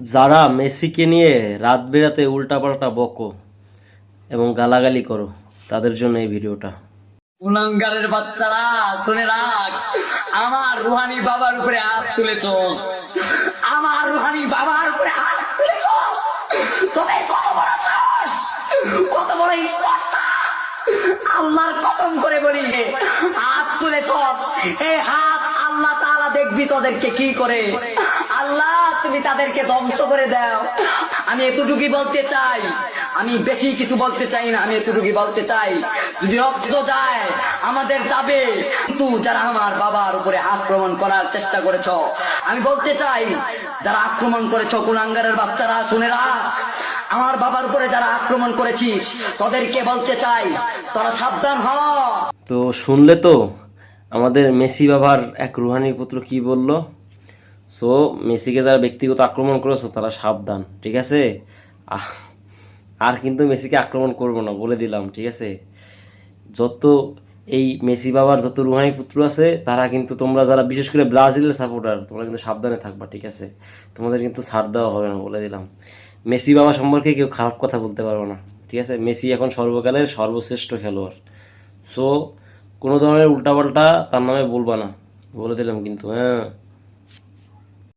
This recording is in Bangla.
যারা মেসিকে নিয়ে রাত বেরাতে উল্টাপাল্টা বকো এবং গালাগালি করো, তাদের জন্য এই ভিডিওটা। কুলাঙ্গারের বাচ্চারা শুনে রাখ, আমার রুহানি বাবার উপরে হাত তুলেছস, আমার রুহানি বাবার উপরে হাত তুলেছস। তবে কত বড় সাহস, কত বড় স্পর্ধা! আল্লাহর কসম করে বলি, হাত তুলেছস, এই হাত আল্লাহ তাআলা দেখবি তোদেরকে কি করে। আল্লাহ তুমি তাদেরকে ধ্বংস করে দাও। আমি এতটুকুই বলতে চাই, আমি বেশি কিছু বলতে চাই না, আমি এতটুকুই বলতে চাই, যদি রক্ত যায় আমাদের যাবে, কিন্তু যারা আমার বাবার উপরে আক্রমণ করার চেষ্টা করেছ, আমি বলতে চাই, যারা আক্রমণ করেছ কুলাঙ্গারের বাচ্চারা শুনে রাখ, আমার বাবার উপরে যারা আক্রমণ করেছিস তাদেরকে বলতে চাই, তোরা সাবধান হ। তো শুনলে তো আমাদের মেসি বাবার এক রুহানি পুত্র কি বলল। সো মেসিকে যারা ব্যক্তিগত আক্রমণ করেছো তারা সাবধান, ঠিক আছে? আর কিন্তু মেসিকে আক্রমণ করবো না বলে দিলাম, ঠিক আছে? যত এই মেসি বাবার যত রুহানি পুত্র আছে তারা কিন্তু, তোমরা যারা বিশেষ করে ব্রাজিলের সাপোর্টার, তোমরা কিন্তু সাবধানে থাকবা, ঠিক আছে? তোমাদের কিন্তু ছাড় দেওয়া হবে না বলে দিলাম। মেসি বাবা সম্পর্কে কেউ খারাপ কথা বলতে পারবে না, ঠিক আছে? মেসি এখন সর্বকালের সর্বশ্রেষ্ঠ খেলোয়াড়। সো কোনো ধরনের উল্টাপাল্টা তার নামে বলবা না, বলে দিলাম কিন্তু, হ্যাঁ।